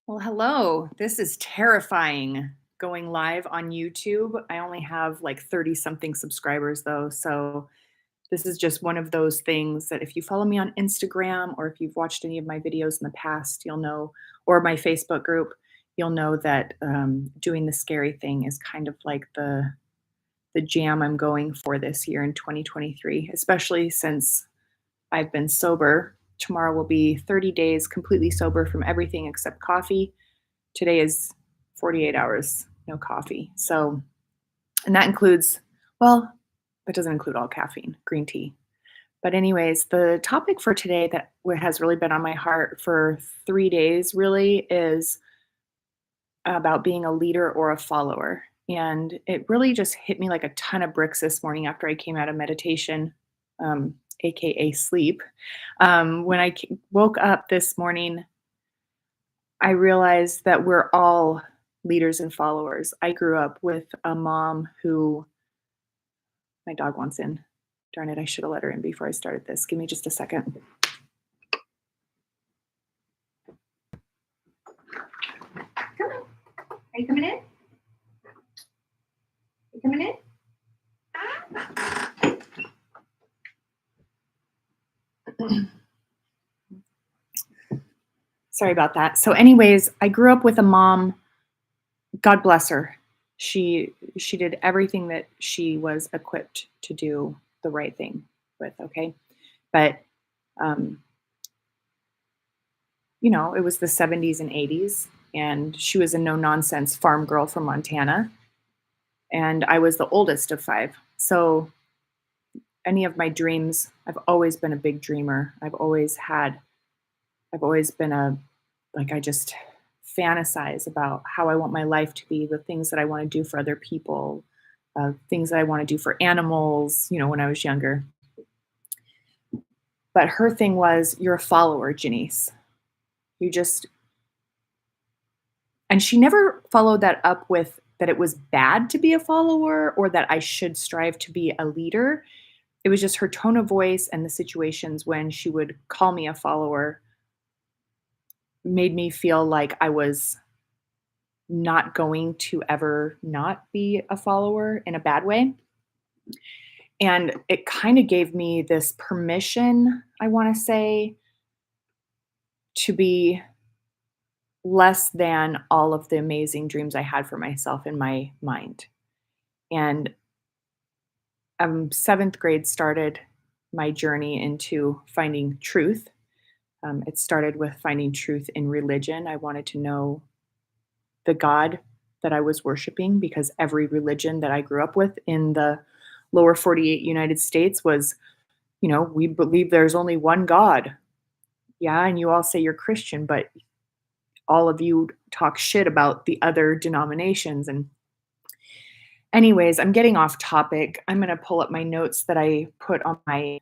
Well, hello. This is terrifying going live on YouTube. I only have like 30 something subscribers though. So this is just one of those things that if you follow me on Instagram or if you've watched any of my videos in the past, you'll know, or my Facebook group, you'll know that doing the scary thing is kind of like the jam I'm going for this year in 2023, especially since I've been sober. Tomorrow will be 30 days completely sober from everything except coffee. Today is 48 hours, no coffee. So, and that includes, well, it doesn't include all caffeine, green tea. But, anyways, the topic for today that has really been on my heart for 3 days really is about being a leader or a follower. And it really just hit me like a ton of bricks this morning after I came out of meditation, um, AKA sleep. When I woke up this morning, I realized that we're all leaders and followers. I grew up with a mom who my dog wants in. Darn it, I should have let her in before I started this. Give me just a second. Come on. Are you coming in? You coming in? Sorry about that. So anyways, I grew up with a mom, God bless her. She did everything that she was equipped to do the right thing with, okay? But um it was the 70s and 80s, and she was a no nonsense farm girl from Montana, and I was the oldest of five. So any of my dreams, I've always been a big dreamer. I've always been I just fantasize about how I want my life to be, the things that I want to do for other people, things that I want to do for animals, when I was younger. But her thing was, you're a follower, Janice. You just, and she never followed that up with that it was bad to be a follower or that I should strive to be a leader. It was just her tone of voice and the situations when she would call me a follower made me feel like I was not going to ever not be a follower in a bad way. And it kind of gave me this permission, I want to say, to be less than all of the amazing dreams I had for myself in my mind. And seventh grade started my journey into finding truth. It started with finding truth in religion. I wanted to know the God that I was worshiping because every religion that I grew up with in the lower 48 United States was, we believe there's only one God. Yeah, and you all say you're Christian, but all of you talk shit about the other denominations. And anyways, I'm getting off topic. I'm going to pull up my notes that I put on my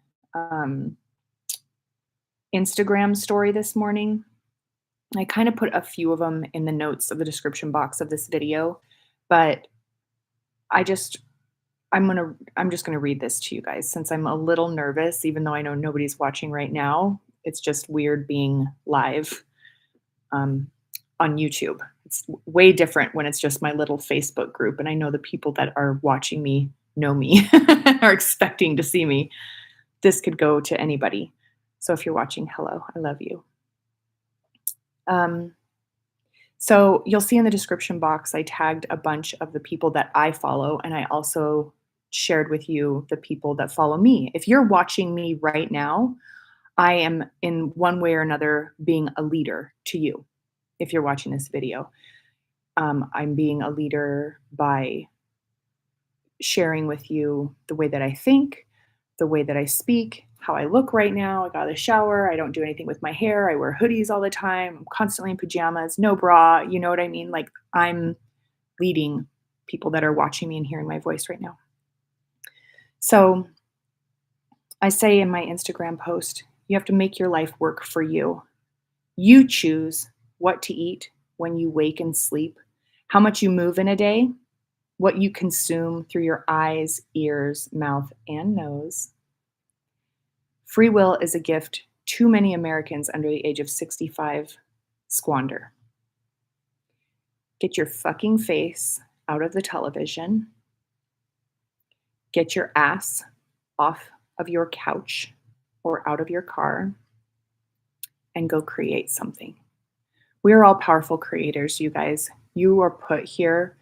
Instagram story this morning. I kind of put a few of them in the notes of the description box of this video, but I'm just going to read this to you guys since I'm a little nervous, even though I know nobody's watching right now. It's just weird being live on YouTube. It's way different when it's just my little Facebook group. And I know the people that are watching me know me, are expecting to see me. This could go to anybody. So if you're watching, hello, I love you. So you'll see in the description box, I tagged a bunch of the people that I follow, and I also shared with you the people that follow me. If you're watching me right now, I am in one way or another being a leader to you. If you're watching this video, I'm being a leader by sharing with you the way that I think, the way that I speak, how I look right now. I got out of the shower. I don't do anything with my hair. I wear hoodies all the time. I'm constantly in pajamas, no bra. You know what I mean? Like, I'm leading people that are watching me and hearing my voice right now. So I say in my Instagram post, you have to make your life work for you. You choose what to eat, when you wake and sleep, how much you move in a day, what you consume through your eyes, ears, mouth, and nose. Free will is a gift too many Americans under the age of 65 squander. Get your fucking face out of the television. Get your ass off of your couch or out of your car and go create something. We are all powerful creators, you guys. You are put here.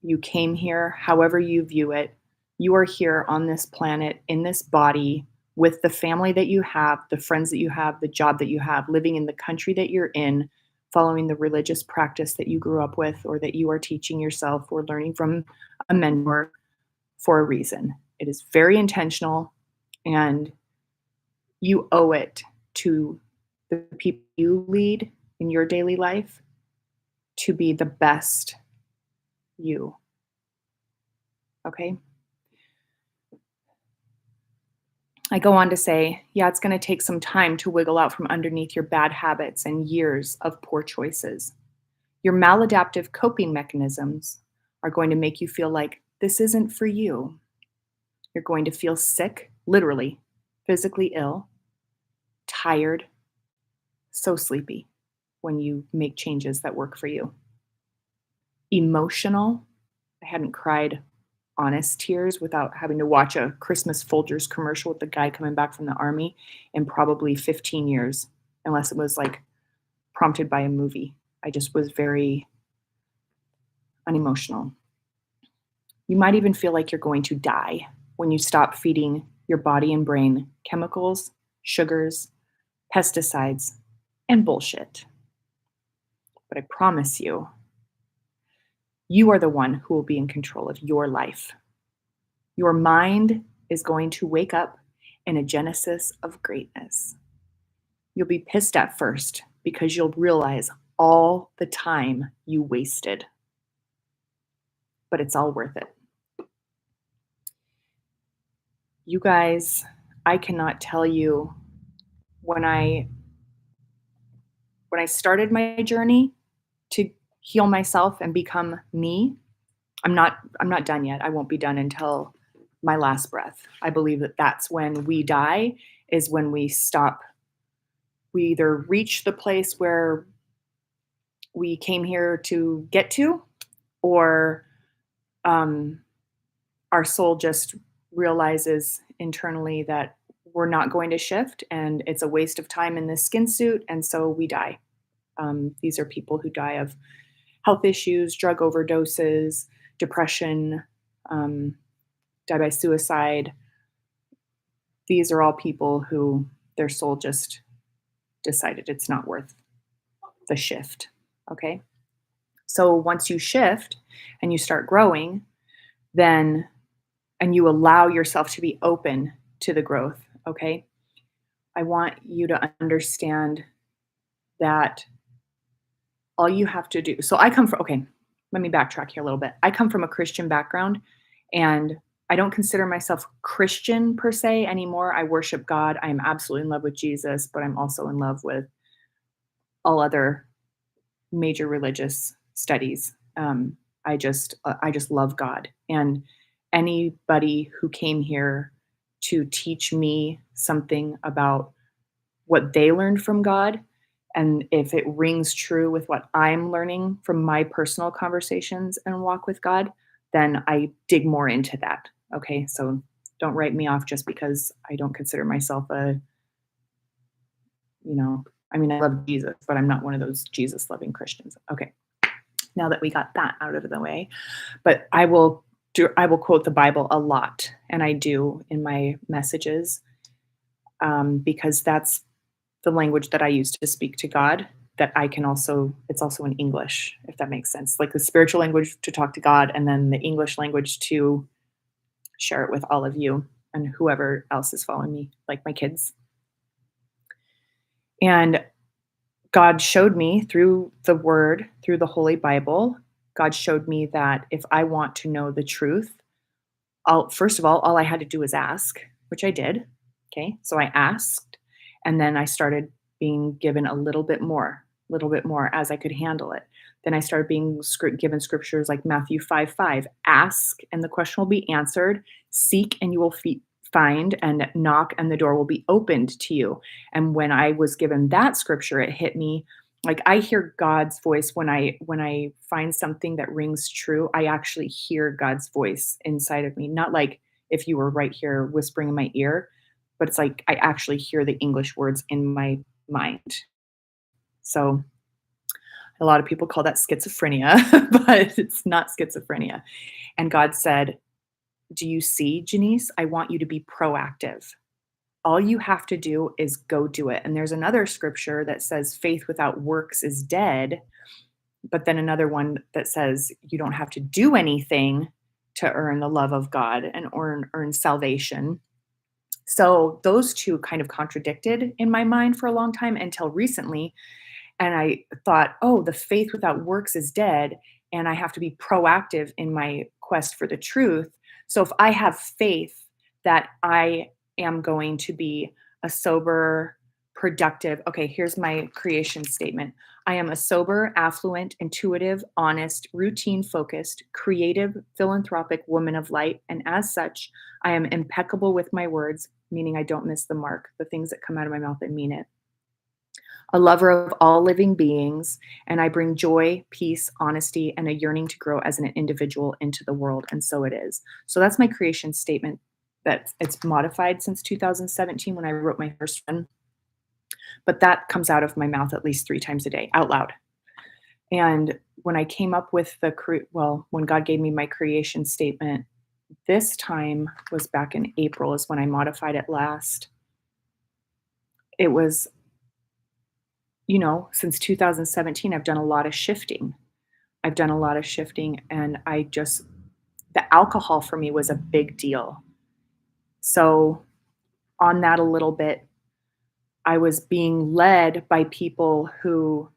You came here, however you view it. You are here on this planet, in this body, with the family that you have, the friends that you have, the job that you have, living in the country that you're in, following the religious practice that you grew up with or that you are teaching yourself or learning from a mentor for a reason. It is very intentional, and you owe it to the people you lead in your daily life to be the best you. Okay? I go on to say, yeah, it's going to take some time to wiggle out from underneath your bad habits and years of poor choices. Your maladaptive coping mechanisms are going to make you feel like this isn't for you. You're going to feel sick, literally, physically ill, tired, so sleepy when you make changes that work for you. Emotional. I hadn't cried honest tears without having to watch a Christmas Folgers commercial with the guy coming back from the army in probably 15 years, unless it was like prompted by a movie. I just was very unemotional. You might even feel like you're going to die when you stop feeding your body and brain chemicals, sugars, pesticides, and bullshit. But I promise you, you are the one who will be in control of your life. Your mind is going to wake up in a genesis of greatness. You'll be pissed at first because you'll realize all the time you wasted. But it's all worth it. You guys, I cannot tell you when I started my journey to heal myself and become me, I'm not done yet. I won't be done until my last breath. I believe that that's when we die, is when we stop. We either reach the place where we came here to get to, or our soul just realizes internally that we're not going to shift and it's a waste of time in this skin suit, and so we die. These are people who die of health issues, drug overdoses, depression, die by suicide. These are all people who their soul just decided it's not worth the shift. Okay. So once you shift and you start growing, then, and you allow yourself to be open to the growth. Okay. I want you to understand that all you have to do. So okay, let me backtrack here a little bit. I come from a Christian background, and I don't consider myself Christian per se anymore. I worship God. I am absolutely in love with Jesus, but I'm also in love with all other major religious studies. I just love God, and anybody who came here to teach me something about what they learned from God, and if it rings true with what I'm learning from my personal conversations and walk with God, then I dig more into that. Okay, so don't write me off just because I don't consider myself I love Jesus, but I'm not one of those Jesus loving Christians. Okay, now that we got that out of the way, but I will quote the Bible a lot, and I do in my messages, because that's the language that I use to speak to God, that it's also in English, if that makes sense. Like the spiritual language to talk to God, and then the English language to share it with all of you and whoever else is following me, like my kids. And God showed me through the word, through the Holy Bible, God showed me that if I want to know the truth, first of all I had to do was ask, which I did. Okay. So I asked, and then I started being given a little bit more as I could handle it. Then I started being given scriptures like Matthew 5:5, ask and the question will be answered, seek and you will find, and knock and the door will be opened to you. And when I was given that scripture, it hit me Like, I hear God's voice when I find something that rings true, I actually hear God's voice inside of me, not like if you were right here whispering in my ear, but it's like I actually hear the English words in my mind. So, a lot of people call that schizophrenia, but it's not schizophrenia. And God said, "Do you see, Janice? I want you to be proactive. All you have to do is go do it." And there's another scripture that says, "Faith without works is dead." But then another one that says, "You don't have to do anything to earn the love of God and earn salvation." So those two kind of contradicted in my mind for a long time until recently, and I thought, "Oh, the faith without works is dead, and I have to be proactive in my quest for the truth." So if I have faith that I am going to be a sober, productive, okay, here's my creation statement. I am a sober, affluent, intuitive, honest, routine-focused, creative, philanthropic woman of light, and as such, I am impeccable with my words, meaning I don't miss the mark. The things that come out of my mouth, I mean it. A lover of all living beings, and I bring joy, peace, honesty, and a yearning to grow as an individual into the world, and so it is. So that's my creation statement. That it's modified since 2017 when I wrote my first one, but that comes out of my mouth at least 3 times a day out loud. And when I came up with when God gave me my creation statement, this time was back in April is when I modified it last. It was, since 2017, I've done a lot of shifting. I've done a lot of shifting, and the alcohol for me was a big deal. So, on that a little bit, I was being led by people who,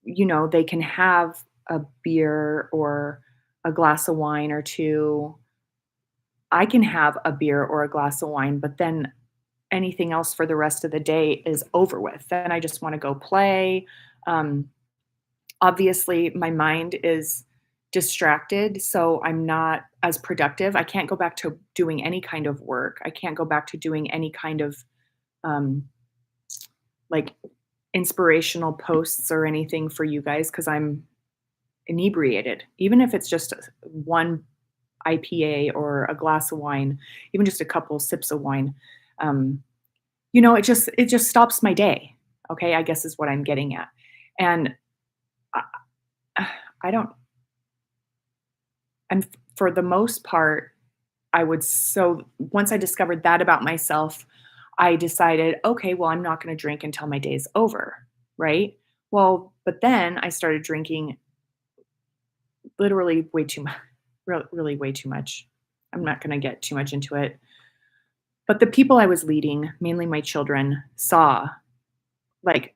they can have a beer or a glass of wine or two. I can have a beer or a glass of wine, but then anything else for the rest of the day is over with. Then I just want to go play. Um, Obviously, my mind is distracted, so I'm not as productive. I can't go back to doing any kind of work. I can't go back to doing any kind of um, like inspirational posts or anything for you guys because I'm inebriated. Even if it's just one IPA or a glass of wine, even just a couple sips of wine, um, it just stops my day. Okay, I guess is what I'm getting at, and I, I don't. And for the most part, once I discovered that about myself, I decided, okay, well, I'm not going to drink until my day's over, right? Well, but then I started drinking literally way too much, really way too much. I'm not going to get too much into it. But the people I was leading, mainly my children, saw like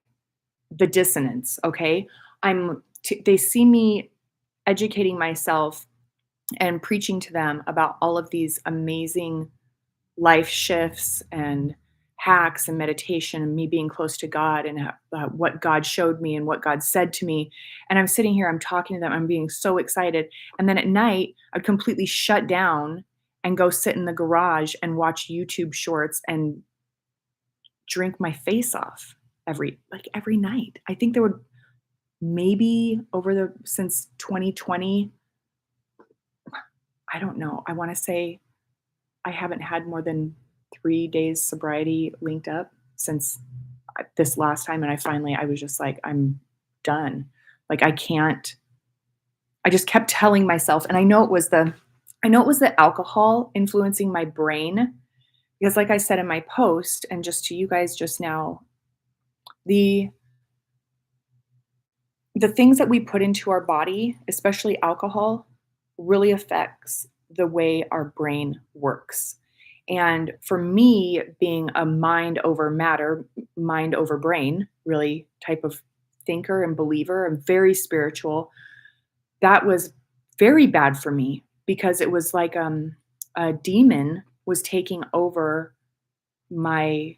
the dissonance, okay? They see me educating myself and preaching to them about all of these amazing life shifts and hacks and meditation and me being close to God and what God showed me and what God said to me. And I'm sitting here, I'm talking to them, I'm being so excited. And then at night, I'd completely shut down and go sit in the garage and watch YouTube shorts and drink my face off every night. I think there would maybe since 2020, I don't know. I want to say I haven't had more than 3 days sobriety linked up since this last time, and I was just like, "I'm done." Like, I just kept telling myself, and I know it was the alcohol influencing my brain because like I said in my post and just to you guys just now, the the things that we put into our body, especially alcohol, really affects the way our brain works. And for me, being a mind over matter, mind over brain, really type of thinker and believer, and very spiritual, that was very bad for me because it was like a demon was taking over my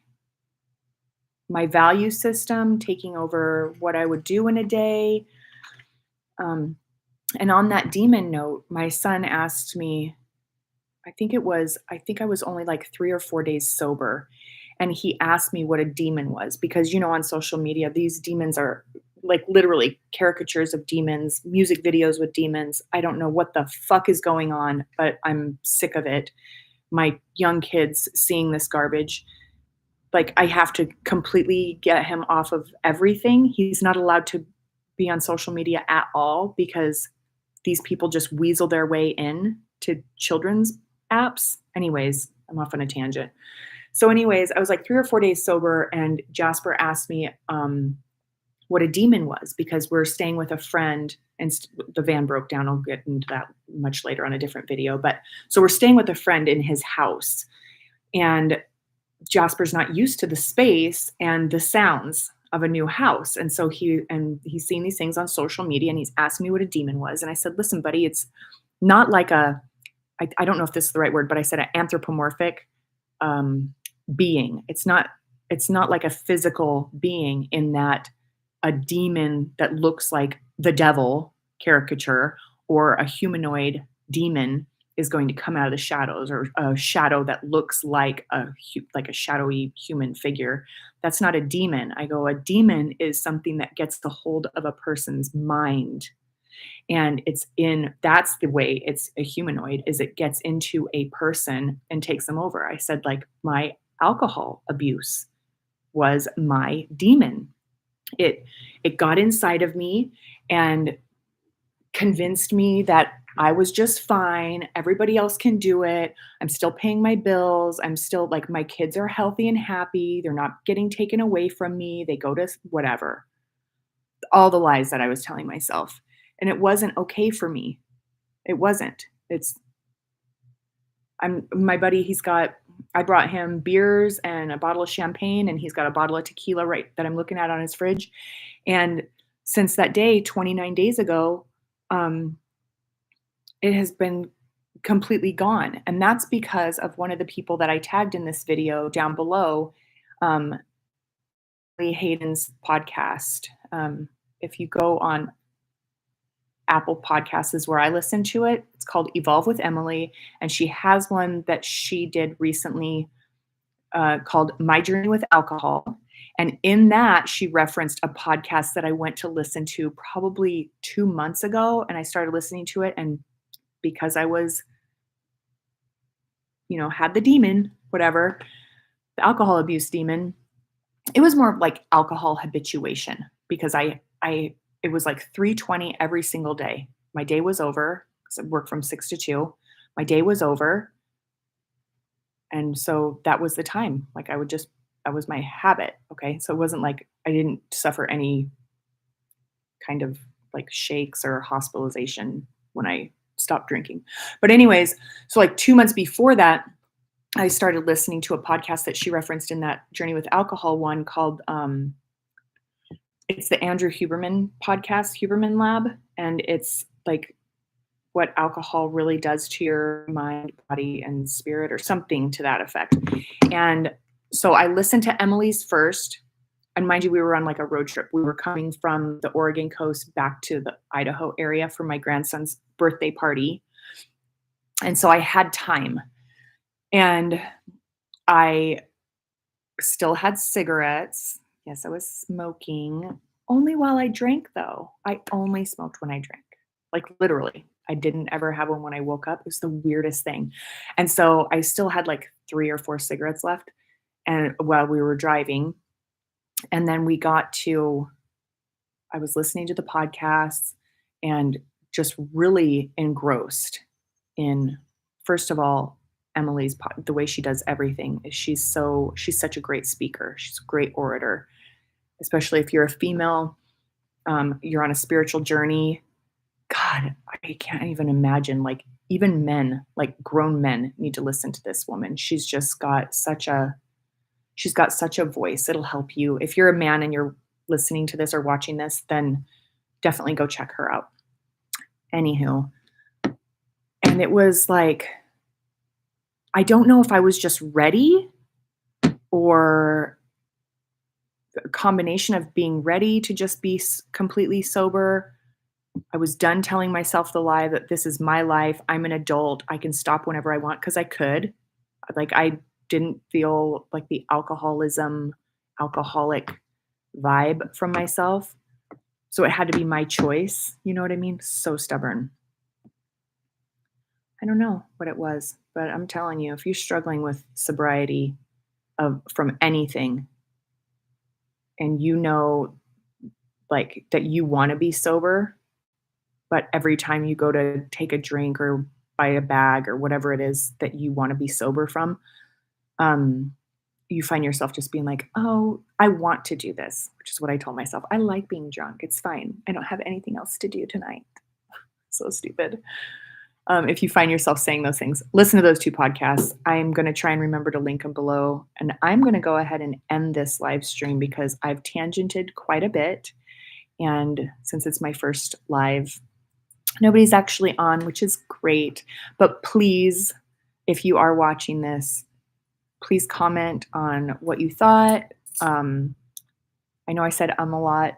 my value system, taking over what I would do in a day. Um, And on that demon note, my son asked me, I think I was only like 3 or 4 days sober. and he asked me what a demon was because, on social media, these demons are like literally caricatures of demons, music videos with demons. I don't know what the fuck is going on, but I'm sick of it. My young kids seeing this garbage. Like, I have to completely get him off of everything. He's not allowed to be on social media at all because these people just weasel their way in to children's apps. Anyways, I'm off on a tangent. So anyways, I was like 3 or 4 days sober, and Jasper asked me, what a demon was because we're staying with a friend and the van broke down. I'll get into that much later on a different video. But so we're staying with a friend in his house, and Jasper's not used to the space and the sounds of a new house. And so he's seen these things on social media, and he's asked me what a demon was. And I said, listen, buddy, it's not like I don't know if this is the right word, but I said an anthropomorphic being. It's not like a physical being in that a demon that looks like the devil caricature or a humanoid demon is going to come out of the shadows, or a shadow that looks like a shadowy human figure. That's not a demon. I go, a demon is something that gets the hold of a person's mind. And that's the way it's a humanoid, is it gets into a person and takes them over. I said, like, my alcohol abuse was my demon. It got inside of me and convinced me that I was just fine. Everybody else can do it. I'm still paying my bills. I'm still like, my kids are healthy and happy. They're not getting taken away from me. They go to whatever. All the lies that I was telling myself. And it wasn't okay for me. It wasn't. My buddy, I brought him beers and a bottle of champagne, and he's got a bottle of tequila right that I'm looking at on his fridge. And since that day, 29 days ago, it has been completely gone. And that's because of one of the people that I tagged in this video down below, Lee Hayden's podcast. If you go on Apple Podcasts is where I listen to it. It's called Evolve with Emily. And she has one that she did recently called My Journey with Alcohol. And in that, she referenced a podcast that I went to listen to probably 2 months ago. And I started listening to it. And because I was, had the demon, whatever, the alcohol abuse demon, it was more like alcohol habituation because it was like 3:20 every single day. My day was over because I worked from 6 to 2. My day was over. And so that was the time. Like that was my habit. Okay. So it wasn't like I didn't suffer any kind of like shakes or hospitalization when I stopped drinking. But anyways, so like 2 months before that, I started listening to a podcast that she referenced in that Journey with Alcohol one called, it's the Andrew Huberman podcast, Huberman Lab. And it's like what alcohol really does to your mind, body, and spirit, or something to that effect. And so I listened to Emily's first. And mind you, we were on like a road trip. We were coming from the Oregon coast back to the Idaho area for my grandson's birthday party. And so I had time. And I still had cigarettes. Yes, I was smoking. Only while I drank, though. I only smoked when I drank. Like, literally. I didn't ever have one when I woke up. It was the weirdest thing. And so I still had like 3 or 4 cigarettes left and while we were driving. And then I was listening to the podcasts and just really engrossed in, first of all, the way she does everything. She's such a great speaker. She's a great orator, especially if you're a female, you're on a spiritual journey. God, I can't even imagine, like, even men, like grown men need to listen to this woman. She's got such a voice. It'll help you. If you're a man and you're listening to this or watching this, then definitely go check her out. Anywho, and it was like, I don't know if I was just ready or a combination of being ready to just be completely sober. I was done telling myself the lie that this is my life. I'm an adult. I can stop whenever I want because I could. Like, didn't feel like the alcoholic vibe from myself. So it had to be my choice. You know what I mean? So stubborn. I don't know what it was, but I'm telling you, if you're struggling with sobriety of from anything and you know like that you want to be sober, but every time you go to take a drink or buy a bag or whatever it is that you want to be sober from, um, you find yourself just being like, "Oh, I want to do this," which is what I told myself. I like being drunk. It's fine. I don't have anything else to do tonight. So stupid. If you find yourself saying those things, listen to those 2 podcasts. I'm gonna try and remember to link them below, and I'm gonna go ahead and end this live stream because I've tangented quite a bit, and since it's my first live, nobody's actually on, which is great, but please, if you are watching this, please comment on what you thought. Um, I know I said a lot,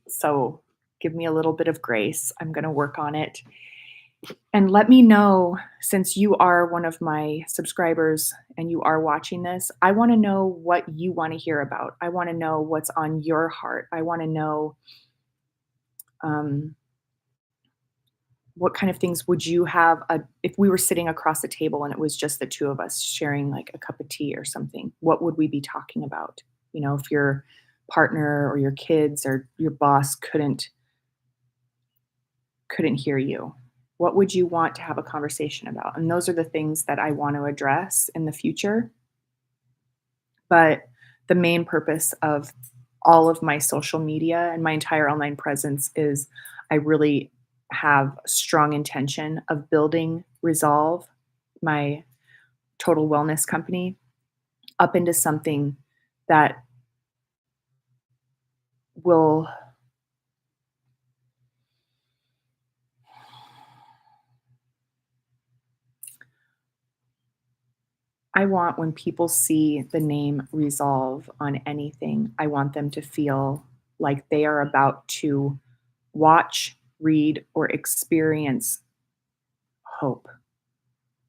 so give me a little bit of grace. I'm gonna work on it. And let me know, since you are one of my subscribers and you are watching this, I want to know what you want to hear about. I want to know what's on your heart. I want to know um, what kind of things would you have if we were sitting across the table and it was just the 2 of us sharing like a cup of tea or something, what would we be talking about? You know, if your partner or your kids or your boss couldn't hear you, what would you want to have a conversation about? And those are the things that I want to address in the future. But the main purpose of all of my social media and my entire online presence is I really have strong intention of building Resolve, my total wellness company, up into something that will I want when people see the name Resolve on anything, I want them to feel like they are about to watch, read, or experience hope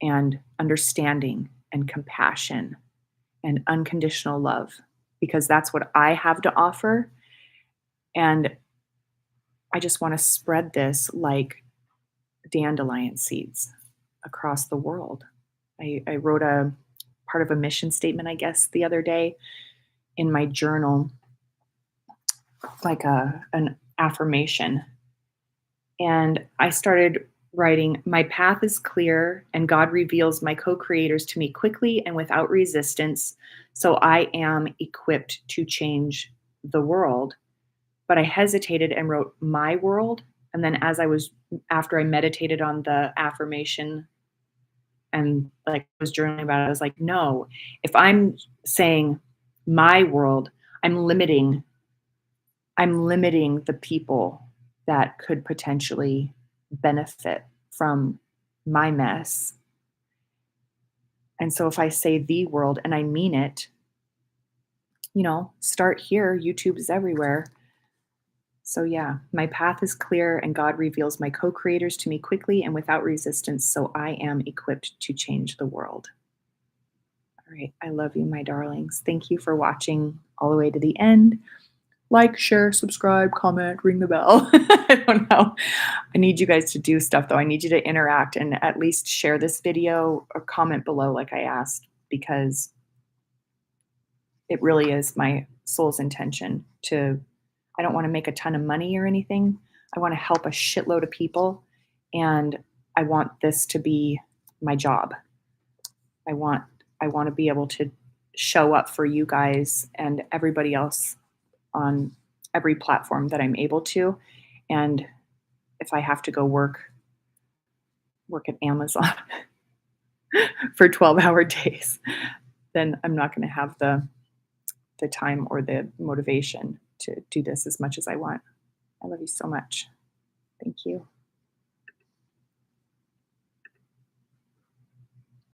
and understanding and compassion and unconditional love, because that's what I have to offer. And I just want to spread this like dandelion seeds across the world. I wrote a part of a mission statement, I guess, the other day in my journal, like an affirmation. And I started writing, "My path is clear, and God reveals my co creators to me quickly and without resistance. So I am equipped to change the world." But I hesitated and wrote my world. And then after I meditated on the affirmation and like was journaling about it, I was like, no, if I'm saying my world, I'm limiting the people that could potentially benefit from my mess. And so if I say the world and I mean it, start here. YouTube is everywhere. So yeah, my path is clear and God reveals my co-creators to me quickly and without resistance. So I am equipped to change the world. All right. I love you, my darlings. Thank you for watching all the way to the end. Like, share, subscribe, comment, ring the bell. I don't know. I need you guys to do stuff though. I need you to interact and at least share this video or comment below like I asked, because it really is my soul's intention I don't want to make a ton of money or anything. I want to help a shitload of people, and I want this to be my job. I want to be able to show up for you guys and everybody else on every platform that I'm able to. And if I have to go work at Amazon for 12-hour days, then I'm not going to have the time or the motivation to do this as much as I want. I love you so much. Thank you.